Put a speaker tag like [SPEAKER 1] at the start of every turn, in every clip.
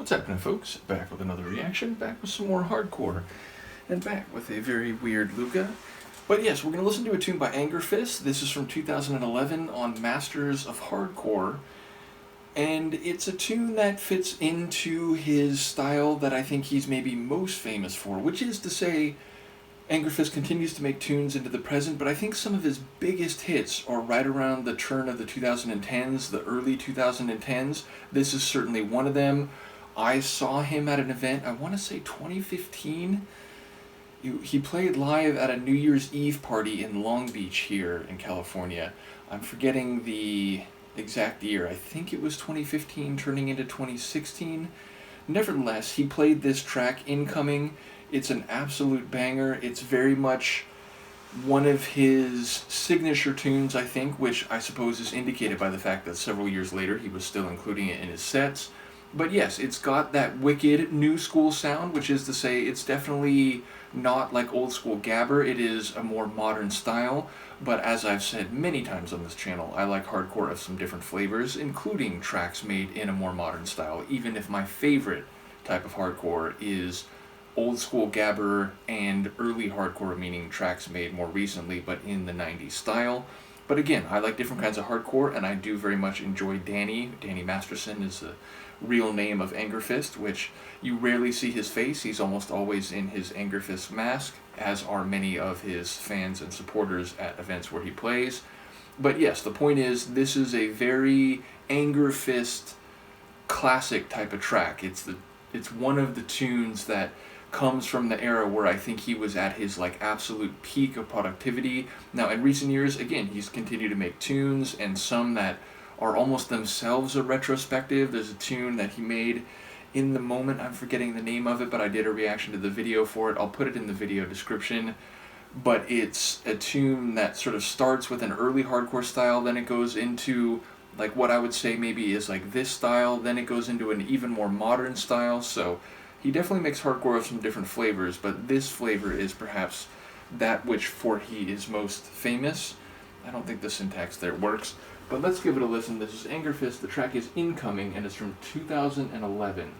[SPEAKER 1] What's happening, folks? Back with another reaction, back with some more hardcore, and back with a very weird Luca. But yes, we're going to listen to a tune by Angerfist. This is from 2011 on Masters of Hardcore, and it's a tune that fits into his style that I think he's maybe most famous for, which is to say, Angerfist continues to make tunes into the present, but I think some of his biggest hits are right around the turn of the 2010s, the early 2010s. This is certainly one of them. I saw him at an event, I want to say 2015. He played live at a New Year's Eve party in Long Beach here in California. I'm forgetting the exact year. I think it was 2015 turning into 2016. Nevertheless, he played this track, Incoming. It's an absolute banger. It's very much one of his signature tunes, I think, which I suppose is indicated by the fact that several years later he was still including it in his sets. But yes, it's got that wicked new school sound, which is to say it's definitely not like old school gabber. It is a more modern style, but as I've said many times on this channel, I like hardcore of some different flavors, including tracks made in a more modern style, even if my favorite type of hardcore is old school gabber and early hardcore, meaning tracks made more recently but in the 90s style. But again, I like different kinds of hardcore, and I do very much enjoy Danny. Danny Masterson is the real name of Angerfist, which you rarely see his face. He's almost always in his Angerfist mask, as are many of his fans and supporters at events where he plays. But yes, the point is, this is a very Angerfist classic type of track. It's one of the tunes that comes from the era where I think he was at his absolute peak of productivity. Now in recent years, again, he's continued to make tunes, and some that are almost themselves a retrospective. There's a tune that he made in the moment, I'm forgetting the name of it, but I did a reaction to the video for it. I'll put it in the video description. But it's a tune that sort of starts with an early hardcore style, then it goes into what I would say maybe is this style, then it goes into an even more modern style. So he definitely makes hardcore of some different flavors, but this flavor is perhaps that which for he is most famous. I don't think the syntax there works, but let's give it a listen. This is Angerfist, the track is Incoming, and it's from 2011.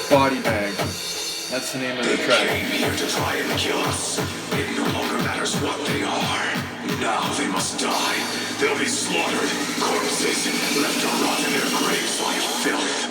[SPEAKER 1] Body Bag. That's the name of the track.
[SPEAKER 2] They came here to try and kill us. It no longer matters what they are. Now they must die. They'll be slaughtered. Corpses left to rot in their graves like filth.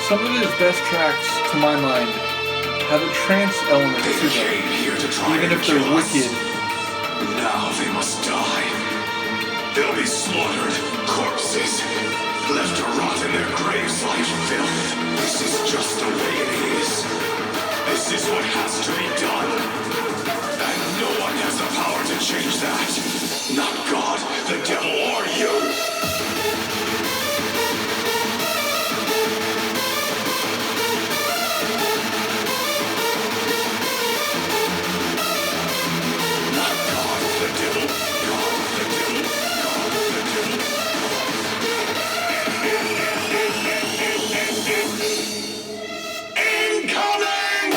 [SPEAKER 1] Some of his best tracks, to my mind, have a trance element to them, even if they're wicked.
[SPEAKER 2] Now filth. This is just the way it is. This is what has to be done. And no one has the power to change that. Not God, the devil, or you. Not God, the devil, God, the devil, God, the devil. Incoming!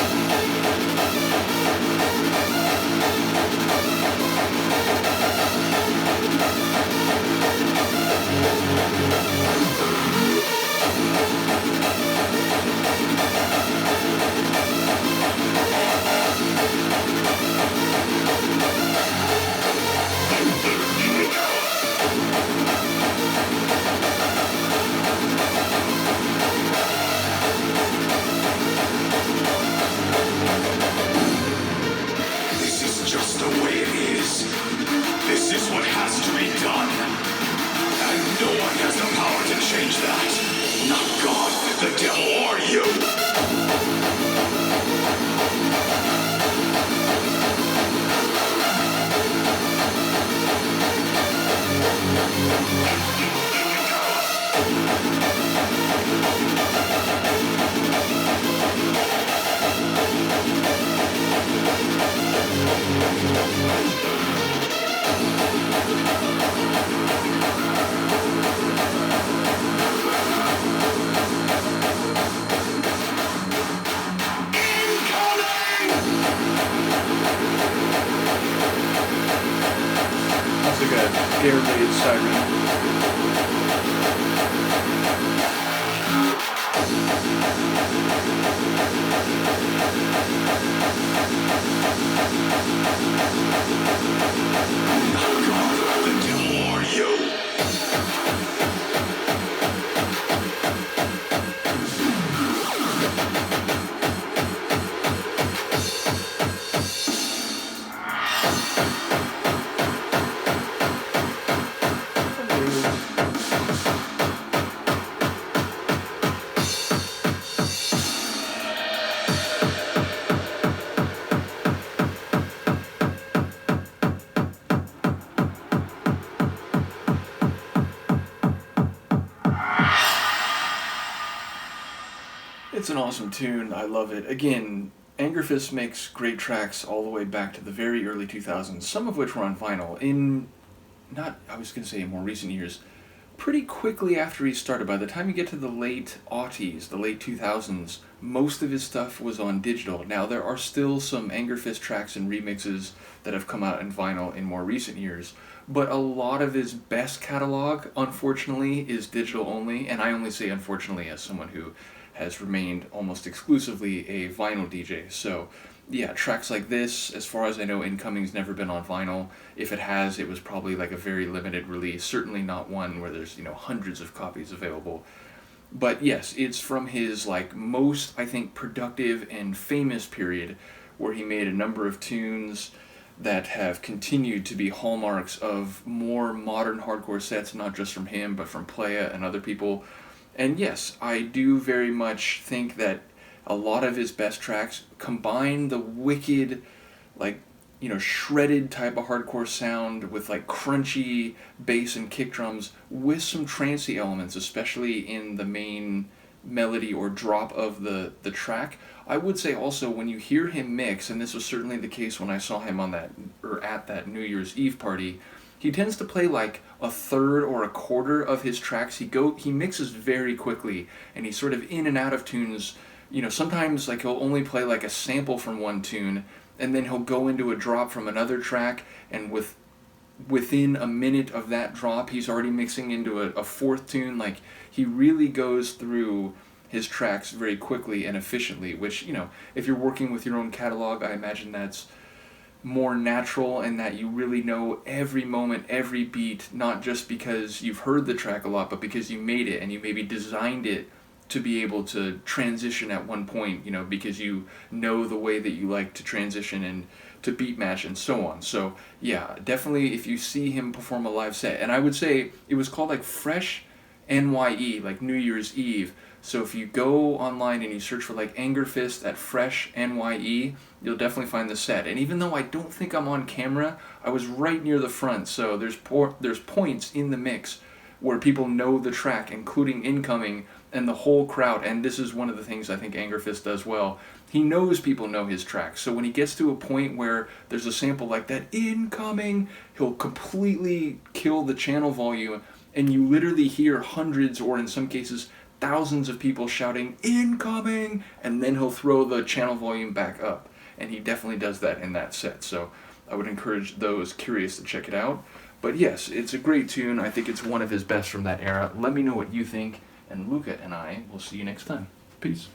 [SPEAKER 2] This is just the way it is. This is what has to be done. And no one has the power to change that. Not God, the devil, or you.
[SPEAKER 1] That's like a air-raid siren.
[SPEAKER 2] Not God, the devil, or you.
[SPEAKER 1] It's an awesome tune. I love it. Again, Angerfist makes great tracks all the way back to the very early 2000s, some of which were on vinyl. In, not, I was going to say in more recent years, pretty quickly after he started, by the time you get to the late aughties, the late 2000s, most of his stuff was on digital. Now, there are still some Angerfist tracks and remixes that have come out in vinyl in more recent years, but a lot of his best catalog, unfortunately, is digital only, and I only say unfortunately as someone who has remained almost exclusively a vinyl DJ. So, yeah, tracks like this, as far as I know, Incoming's never been on vinyl. If it has, it was probably like a very limited release, certainly not one where there's, hundreds of copies available. But yes, it's from his like most, I think, productive and famous period, where he made a number of tunes that have continued to be hallmarks of more modern hardcore sets, not just from him, but from Playa and other people. And yes, I do very much think that a lot of his best tracks combine the wicked, shredded type of hardcore sound with like crunchy bass and kick drums with some trancey elements, especially in the main melody or drop of the track. I would say also when you hear him mix, and this was certainly the case when I saw him on that, or at that New Year's Eve party, he tends to play like a third or a quarter of his tracks. He mixes very quickly, and he's sort of in and out of tunes. Sometimes like he'll only play like a sample from one tune, and then he'll go into a drop from another track, and within a minute of that drop, he's already mixing into a fourth tune. Like, he really goes through his tracks very quickly and efficiently, which, if you're working with your own catalog, I imagine that's more natural, and that you really know every moment, every beat, not just because you've heard the track a lot, but because you made it and you maybe designed it to be able to transition at one point, because you know the way that you like to transition and to beat match and so on. So yeah, definitely if you see him perform a live set, and I would say it was called like Fresh NYE, like New Year's Eve, So if you go online and you search for like Angerfist at Fresh NYE, you'll definitely find the set. And even though I don't think I'm on camera, I was right near the front, so there's points in the mix where people know the track, including Incoming and the whole crowd. And this is one of the things I think Angerfist does well. He knows people know his tracks, so when he gets to a point where there's a sample like that, Incoming, he'll completely kill the channel volume, and you literally hear hundreds, or in some cases thousands of people shouting Incoming, and then he'll throw the channel volume back up. And he definitely does that in that set, so I would encourage those curious to check it out. But yes, it's a great tune. I think it's one of his best from that era. Let me know what you think, and Luca and I will see you next time. Peace.